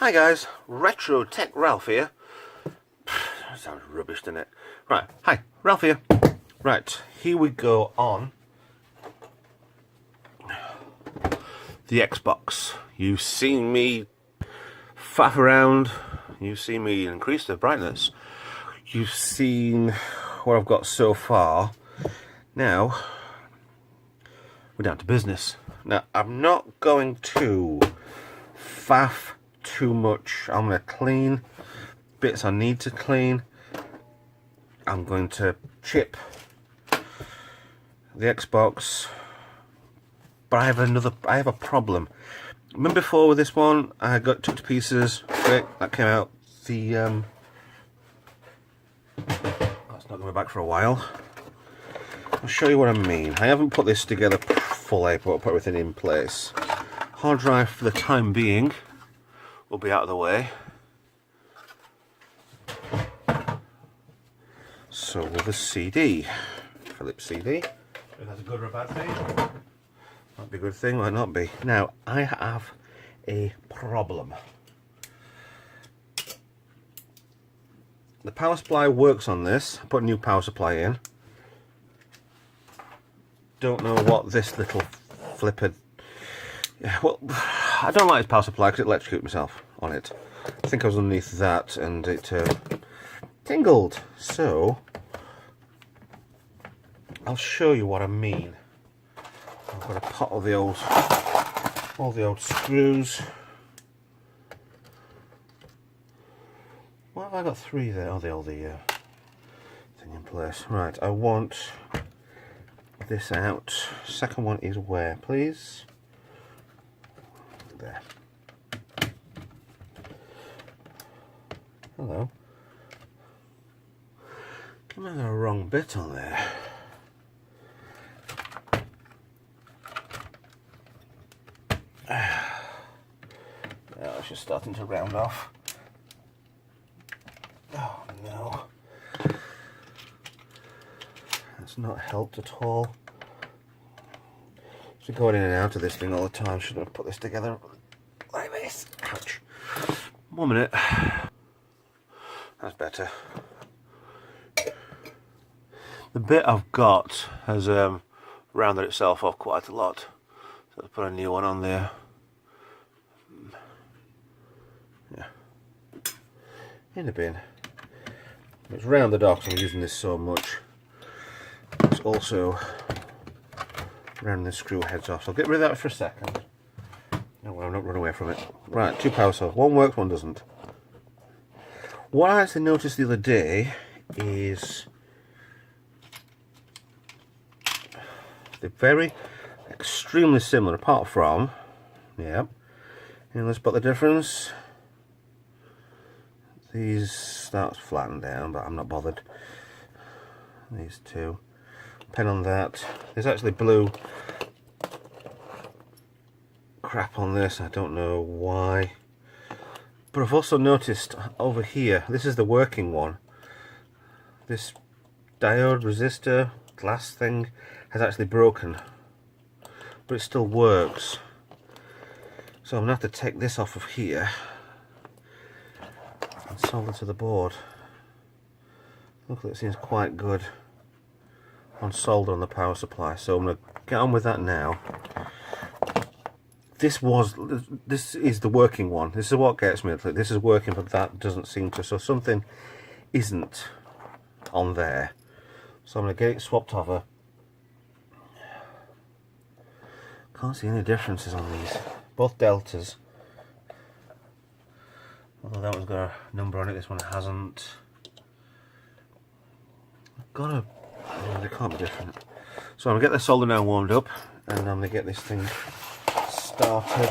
Hi guys, Retro Tech Ralph here. That sounds rubbish, doesn't it? Right, hi, Ralph here. Right, here we go on the Xbox. You've seen me faff around, you've seen me increase the brightness, you've seen what I've got so far. Now, we're down to business. Now, I'm not going to faff too much. I'm going to clean bits I need to clean. I'm going to chip the Xbox, but I have a problem. Remember before with this one, I got took to pieces. Great, that came out. That's not going to be back for a while. I'll show you what I mean. I haven't put this together fully, but I'll put everything in place. Hard drive for the time being will be out of the way. So will the CD. Philips CD. If that's a good or a bad thing. Might be a good thing, might not be. Now, I have a problem. The power supply works on this. I put a new power supply in. Don't know what this little flipper... Well, I don't like this power supply because it electrocutes myself on it. I think I was underneath that and it tingled. So, I'll show you what I mean. I've got a pot of all the old screws. Why have I got three there? Oh, the thing in place. Right, I want this out. Second one is where, please? There. Hello. Am I got a wrong bit on there? Oh, it's just starting to round off. Oh no. That's not helped at all. So going in and out of this thing all the time. Should have put this together like this. Ouch. 1 minute. That's better. The bit I've got has rounded itself off quite a lot. So I'll put a new one on there. Yeah. In the bin. It's rounded off, I'm using this so much. It's also rounding the screw heads off. So I'll get rid of that for a second. No, well, I'm not running away from it. Right, two power sources. One works, one doesn't. What I actually noticed the other day is they're very extremely similar, apart from, yeah, and let's spot the difference. These starts flattened down, but I'm not bothered. These two. Pen on that. There's actually blue crap on this. I don't know why. But I've also noticed over here, this is the working one. This diode resistor glass thing has actually broken. But it still works. So I'm going to have to take this off of here and solder to the board. Look, it seems quite good on solder on the power supply. So I'm going to get on with that now. This is the working one. This is what gets me. This is working, but that doesn't seem to. So something isn't on there. So I'm going to get it swapped over. Can't see any differences on these. Both deltas. Although that one's got a number on it, this one hasn't. Oh, they can't be different. So I'm going to get the solder now warmed up, and I'm going to get this thing started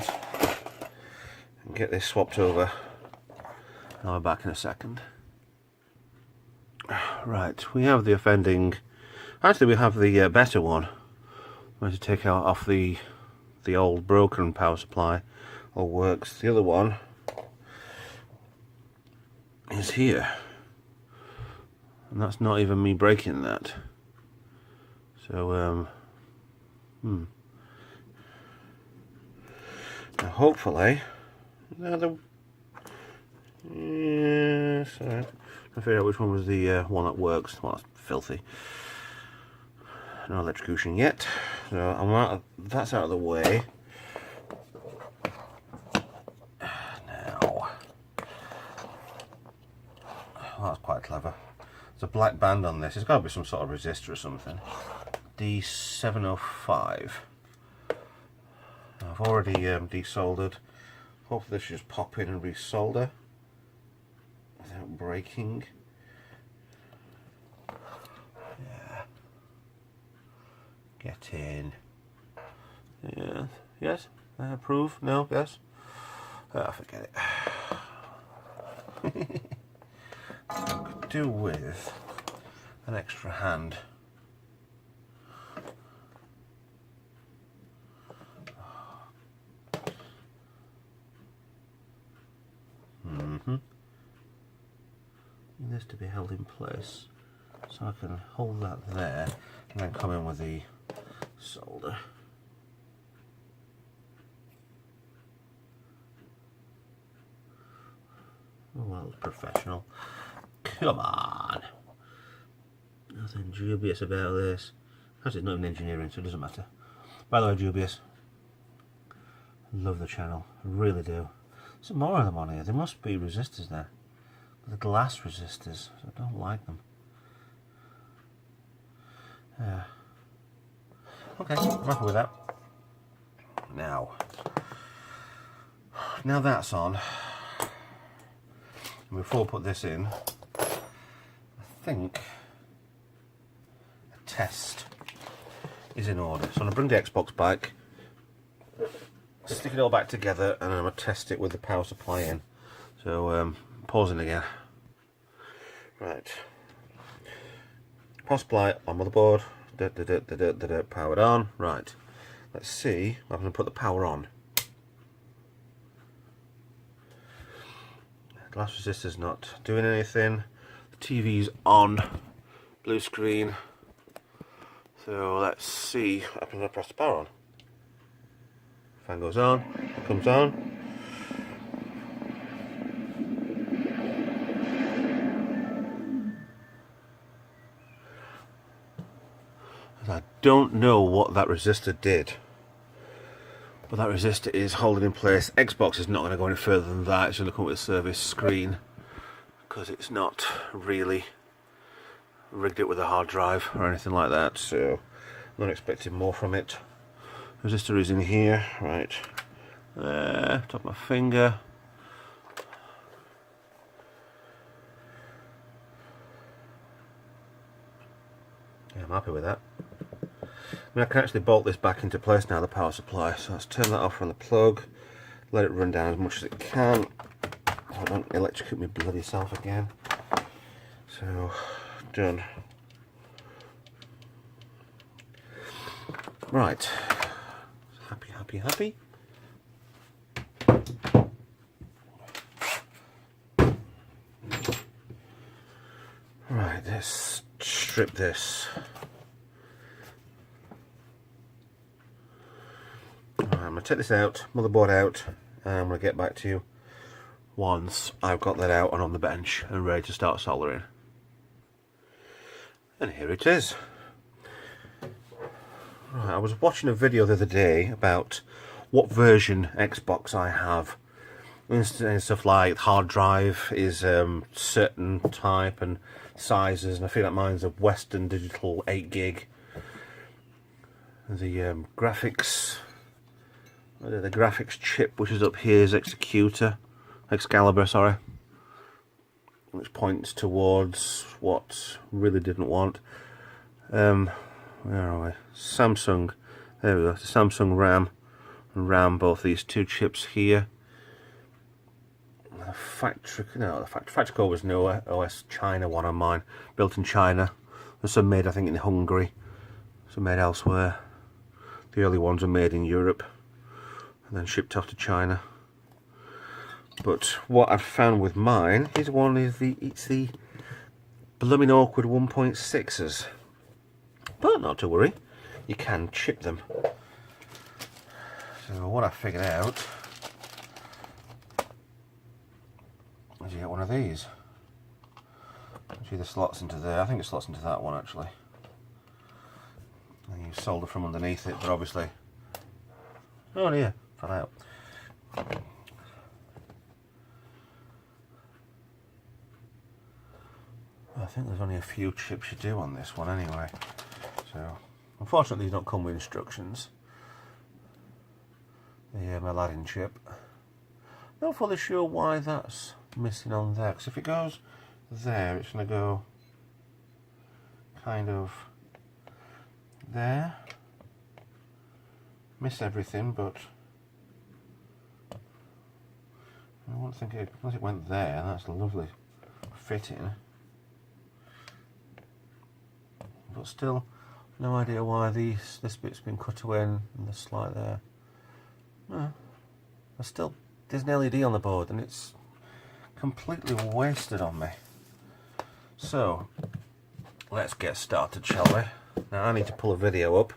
and get this swapped over. I'll be back in a second. Right, we have the offending. Actually, we have the better one. I'm going to take out off the old broken power supply. All works. The other one is here, and that's not even me breaking that. So now hopefully, Yes, alright. I figured out which one was the one that works. Well, that's filthy. No electrocution yet. So I'm that's out of the way. Now, well, that's quite clever. There's a black band on this. It's got to be some sort of resistor or something. D705. I've already desoldered. Hopefully this should just pop in and resolder without breaking. Yeah. Get in. Yeah. Yes. Approve. No. Yes. Forget it. I could do with an extra hand. This to be held in place, so I can hold that there and then come in with the solder. Oh, well, it's professional. Come on! Nothing dubious about this. Because it's not in engineering, so it doesn't matter. By the way, dubious, I love the channel, I really do. Some more of them on here. There must be resistors there. The glass resistors, I don't like them. Okay, I'm happy with that. Now that's on. And before I put this in, I think a test is in order. So I'm going to bring the Xbox back, stick it all back together, and I'm going to test it with the power supply in. So, pausing again. Right. Power supply on motherboard. Powered on. Right. Let's see. I'm going to put the power on. Glass resistor's not doing anything. The TV's on. Blue screen. So let's see what happens when I press the power on. Fan goes on. It comes on. I don't know what that resistor did, but that resistor is holding in place. Xbox is not going to go any further than that. It's going to come with a service screen because it's not really rigged it with a hard drive or anything like that, so I'm not expecting more from it. Resistor is in here, right there, top of my finger. Yeah, I'm happy with that. I mean, I can actually bolt this back into place now, the power supply. So let's turn that off from the plug, let it run down as much as it can, so I don't electrocute my bloody self again. So, done. Right. Happy, happy, happy. Right, let's strip this. I'm going to take this out, motherboard out, and I'm going to get back to you once I've got that out and on the bench and ready to start soldering. And here it is. Right, I was watching a video the other day about what version Xbox I have. And stuff like hard drive is certain type and sizes, and I feel like mine's a Western Digital 8 gig. The graphics chip, which is up here, is Excalibur, sorry, which points towards what really didn't want. Where are we? Samsung. There we go. It's a Samsung RAM and RAM. Both these two chips here. The factory code was no OS China one on mine, built in China. There's some made, I think, in Hungary. Some made elsewhere. The early ones were made in Europe and then shipped off to China. But what I've found with mine is it's the blooming awkward 1.6s. But not to worry, you can chip them. So what I figured out is you get one of these. Which either slots into there. I think it slots into that one actually. And you solder from underneath it, but obviously. Oh dear, fell out. I think there's only a few chips you do on this one anyway. So, unfortunately, these don't come with instructions. The Aladdin chip. Not fully sure why that's missing on there, because if it goes there, it's going to go kind of there. Miss everything, but I won't think it, unless it went there. That's a lovely fitting. But still, no idea why this bit's been cut away and the slide there. There's an LED on the board and it's completely wasted on me. So, let's get started, shall we? Now I need to pull a video up.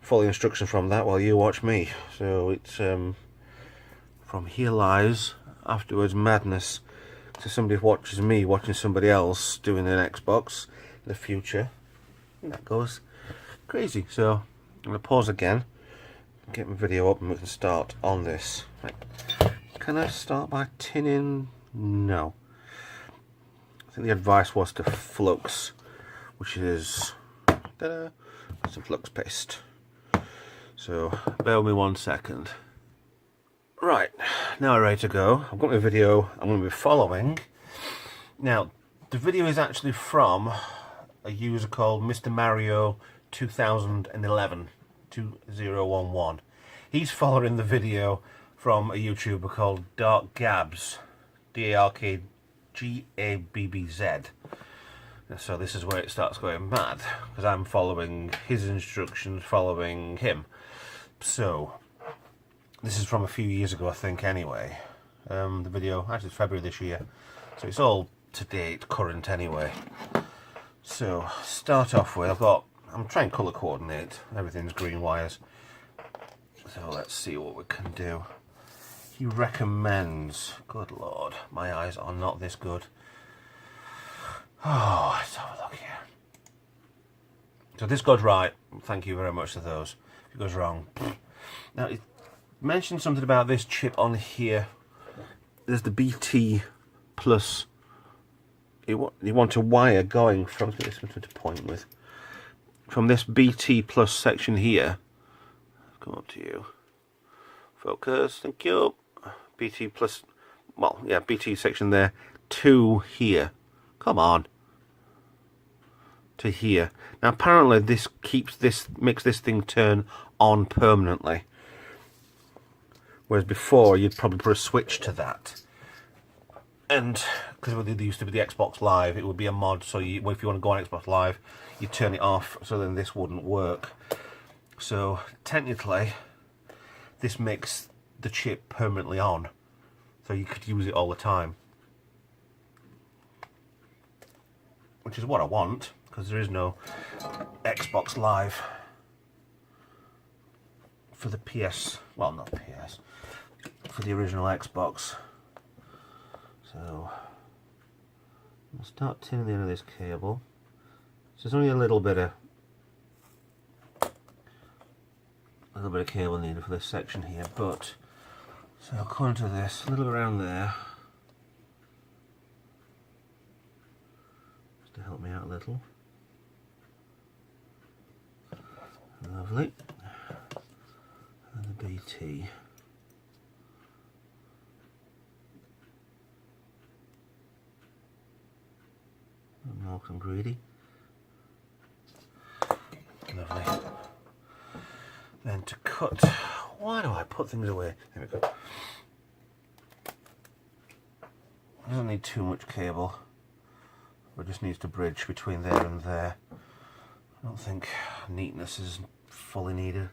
Follow the instructions from that while you watch me. So it's from here lies afterwards madness. So somebody watches me watching somebody else doing an Xbox in the future. And that goes crazy. So I'm going to pause again, get my video up and we can start on this. Right. Can I start by tinning? No. I think the advice was to flux, which is some flux paste. So bear with me 1 second. Right, now we're ready to go. I've got my video I'm going to be following. Now, the video is actually from a user called Mr. Mario 2011. He's following the video from a YouTuber called Dark Gabs, Darkgabbz. So this is where it starts going mad, because I'm following his instructions, following him. So this is from a few years ago, I think. Anyway, the video actually it's February this year, so it's all to date, current anyway. So start off with I'm trying to colour coordinate. Everything's green wires. So let's see what we can do. He recommends. Good lord, my eyes are not this good. Oh, let's have a look here. So this goes right. Thank you very much to those. If it goes wrong. Now it mentioned something about this chip on here. There's the BT plus. You want a wire going from this one to point with. From this BT plus section here. Come up to you. Focus. Thank you. BT plus. Well, yeah, BT section there to here. Come on. To here. Now apparently this makes this thing turn on permanently. Whereas before you'd probably put a switch to that. And because there used to be the Xbox Live, it would be a mod, so if you want to go on Xbox Live, you turn it off, so then this wouldn't work. So technically this makes the chip permanently on, so you could use it all the time. Which is what I want, because there is no Xbox Live for the PS, well not PS, for the original Xbox. So I'll start tinning the end of this cable. So there's only a little bit of cable needed for this section here, but so according to this, a little around there. To help me out a little. Lovely. And the BT. I'm not greedy. Lovely. Then to cut. Why do I put things away? There we go. Doesn't need too much cable. It just needs to bridge between there and there. I don't think neatness is fully needed.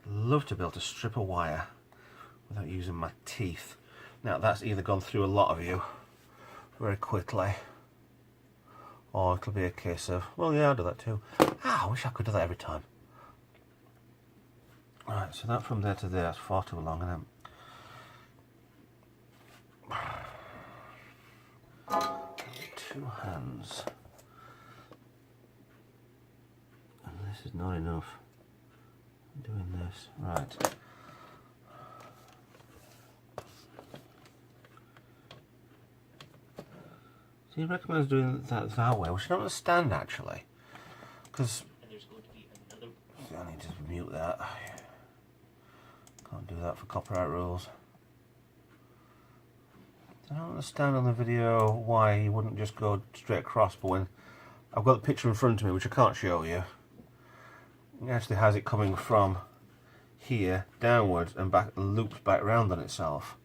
I'd love to be able to strip a wire without using my teeth. Now that's either gone through a lot of you very quickly, or it'll be a case of, well yeah, I'll do that too. I wish I could do that every time. Alright, so that from there to there, that's far too long, isn't it? Two hands. And this is not enough. I'm doing this. Right. So he recommends doing that way, which I don't understand actually. Because there's going to be another. I need to mute that. Can't do that for copyright rules. I don't understand on the video why he wouldn't just go straight across, but when I've got the picture in front of me, which I can't show you, it actually has it coming from here downwards and back, loops back round on itself.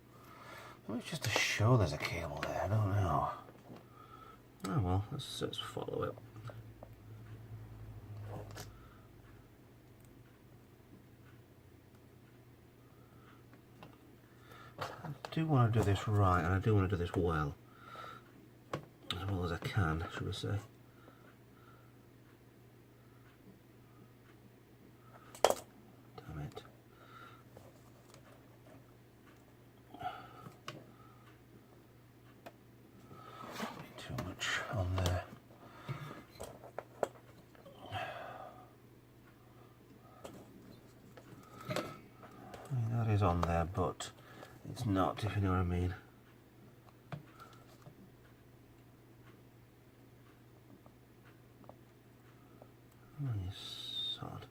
Maybe it's just to show there's a cable there, I don't know. Oh well, let's follow it. I do want to do this right, and I do want to do this well as I can, should we say. Damn it. Too much on there. I mean, that is on there, but it's not, if you know what I mean. Oh, you sod.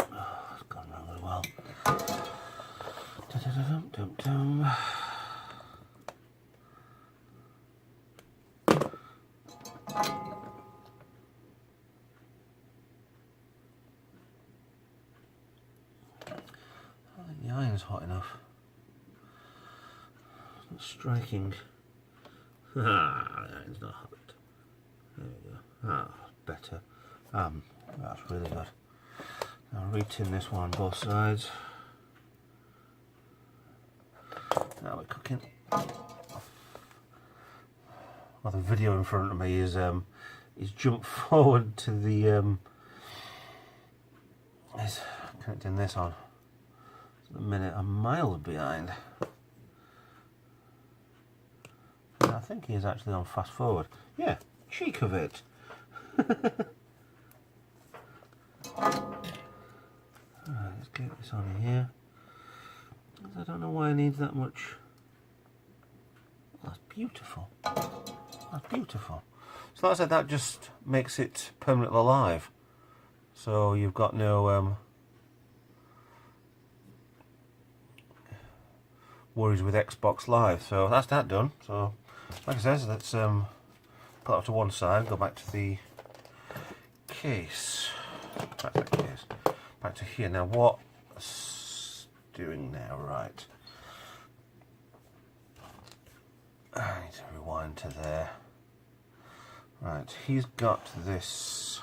Oh, it's gone wrong as well. Da-da-da-dum-dum-dum. The iron's hot enough. It's not striking. Ah, the iron's not hot. There we go. Ah, better. That's really good. Now re-tin this one on both sides. Now we're cooking. Well, the video in front of me is jumped forward to the is connecting this on. A minute, I'm miles behind. And I think he is actually on fast forward. Yeah, cheek of it. Alright, let's get this on here. I don't know why I need that much. That's beautiful. That's beautiful. So like I said, that just makes it permanently alive. So you've got no worries with Xbox Live. So that's that done. So like I said, let's put that off to one side, go back to the case. Back to the case. Back to here. Now what's doing now? Right. I need to rewind to there. Right, he's got this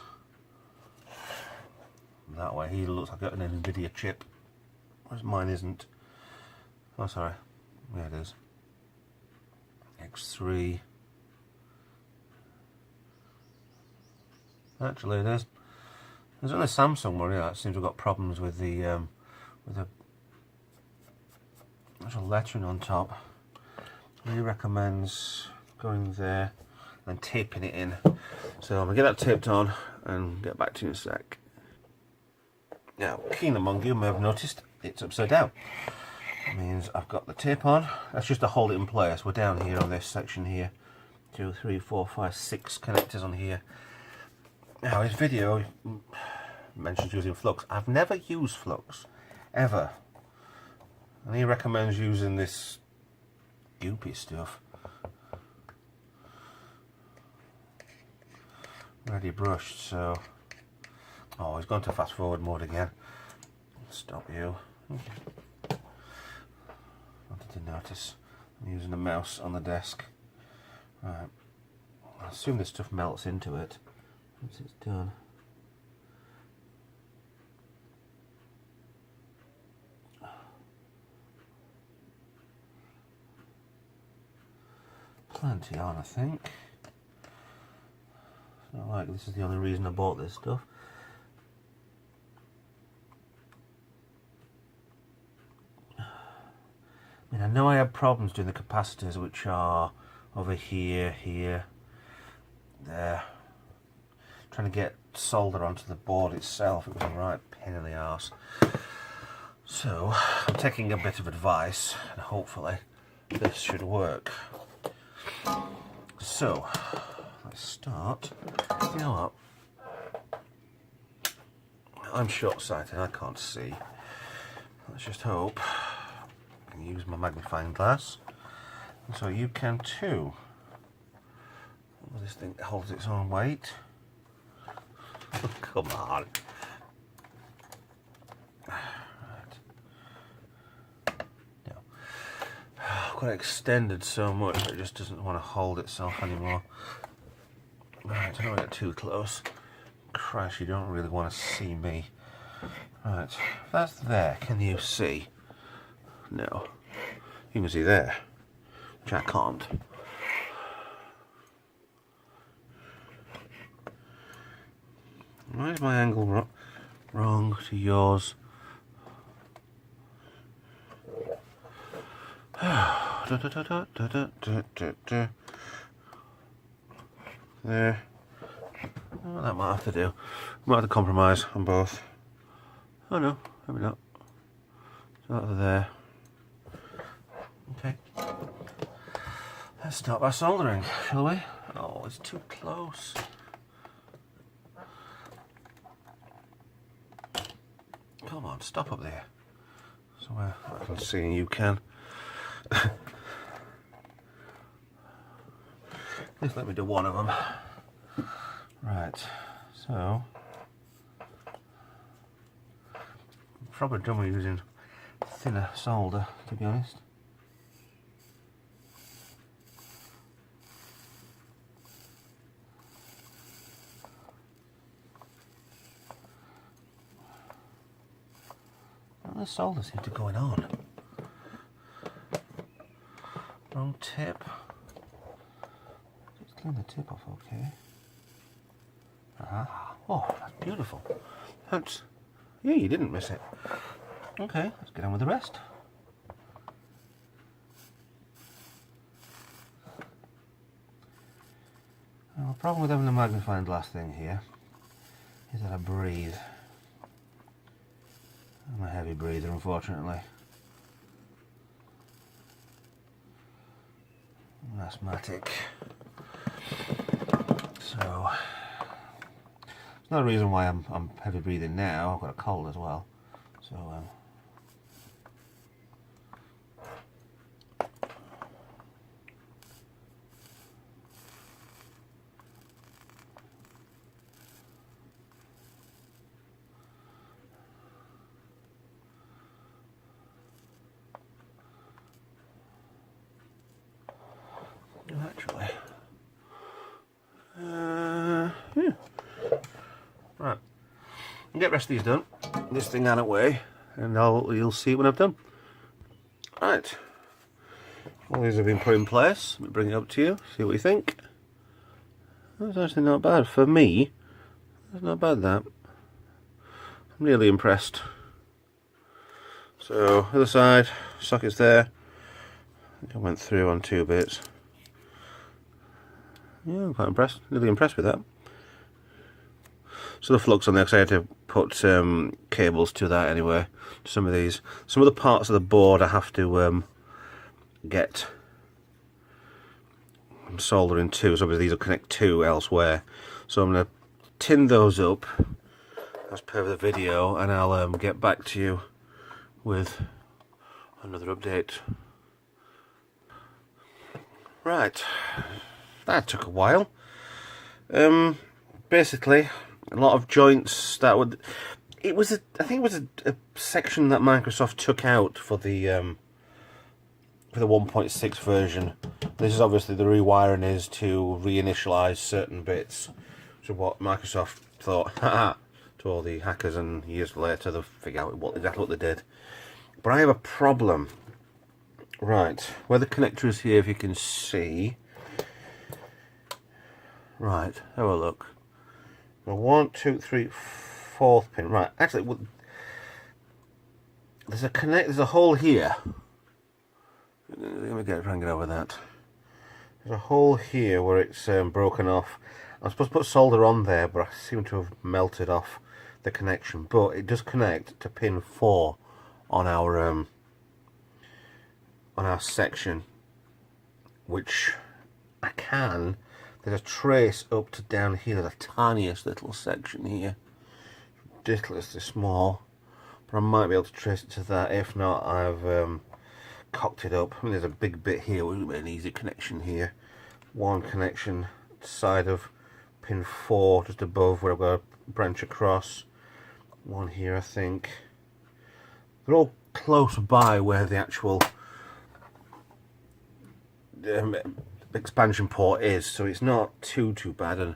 that way. He looks like an NVIDIA chip. Whereas mine isn't. Oh, sorry. Yeah, it is. X3. Actually, it is. There's only a Samsung one here that seems to have got problems with the actual lettering on top. He recommends going there and taping it in. So I'm going to get that taped on and get back to you in a sec. Now, keen among you may have noticed it's upside down. That means I've got the tape on. That's just to hold it in place. We're down here on this section here. 2, 3, 4, 5, 6 connectors on here. Now, his video mentions using flux. I've never used flux, ever. And he recommends using this goopy stuff. Already brushed, so... Oh, he's gone to fast forward mode again. Stop you. Wanted to notice I'm using the mouse on the desk. Right. I assume this stuff melts into it once it's done. Plenty on, I think. It's not like this is the only reason I bought this stuff. And I know I had problems doing the capacitors, which are over here, here, there. Trying to get solder onto the board itself, it was a right pain in the arse. So I'm taking a bit of advice, and hopefully this should work. So let's start. You know what? I'm short-sighted, I can't see. Let's just hope I can use my magnifying glass, and so you can too. This thing holds its own weight. Come on. Right. No. I've got it extended so much that it just doesn't want to hold itself anymore. Right, I don't want to get too close. Christ, you don't really want to see me. Right, that's there. Can you see? No. You can see there, which I can't. Why is my angle wrong to yours? There. Oh, that might have to do. Might have to compromise on both. Oh no, maybe not. So that's there. Okay. Let's start by soldering, shall we? Oh, it's too close. Come on, stop up there. Somewhere I can see and you can. Please let me do one of them. Right, so probably done with using thinner solder, to be honest. Well, the solder seems to be going on. Wrong tip. Just clean the tip off, okay. Ah, oh, that's beautiful. That's, yeah, you didn't miss it. Okay, let's get on with the rest. Now, the problem with having a magnifying glass thing here is that I breathe. I'm a heavy breather, unfortunately. I'm asthmatic. So, it's not a reason why I'm heavy breathing now. I've got a cold as well. So, actually, yeah. Right, I'll get the rest of these done. This thing out of the way, and you'll see it when I've done. Right, all these have been put in place. Let me bring it up to you. See what you think. That's actually not bad for me. That's not bad. That I'm really impressed. So other side, sockets there. I think I went through on 2 bits. Yeah, I'm quite impressed. Really impressed with that. So the flux on there, because I had to put cables to that anyway. Some of the parts of the board I have to get soldering to. So obviously these will connect to elsewhere. So I'm going to tin those up as per the video, and I'll get back to you with another update. Right, that took a while. Basically, a lot of joints that would. It was I think it was a section that Microsoft took out for the 1.6 version. This is obviously the rewiring is to reinitialize certain bits, which is what Microsoft thought. Haha. To all the hackers, and years later they'll figure out exactly what they did. But I have a problem. Right, where the connector is here, if you can see. Right, have a look. 1, 2, 3, 4th pin. Right, actually, there's a hole here, try and get over that. There's a hole here where it's broken off. I'm supposed to put solder on there, but I seem to have melted off the connection. But it does connect to pin 4 on our section, which I can. There's a trace up to down here, the tiniest little section here, ridiculously small, but I might be able to trace it to that. If not, I've cocked it up. I mean, there's a big bit here, which would be an easy connection here. One connection side of pin 4, just above where I've got a branch across. One here, I think. They're all close by where the actual expansion port is, so it's not too bad. And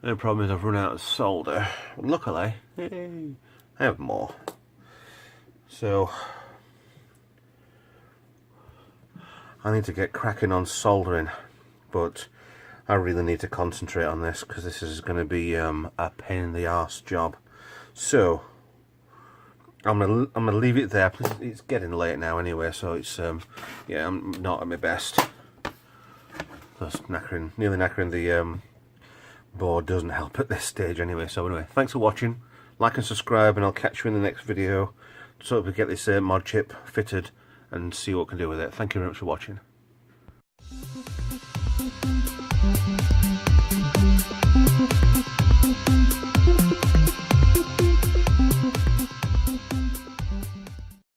the problem is I've run out of solder. Luckily, I have more. So I need to get cracking on soldering, but I really need to concentrate on this because this is going to be a pain in the arse job. So I'm gonna leave it there. It's getting late now anyway, so it's yeah, I'm not at my best. Plus nearly knackering the board doesn't help at this stage anyway. So anyway, thanks for watching. Like and subscribe, and I'll catch you in the next video so we get this mod chip fitted and see what we can do with it. Thank you very much for watching.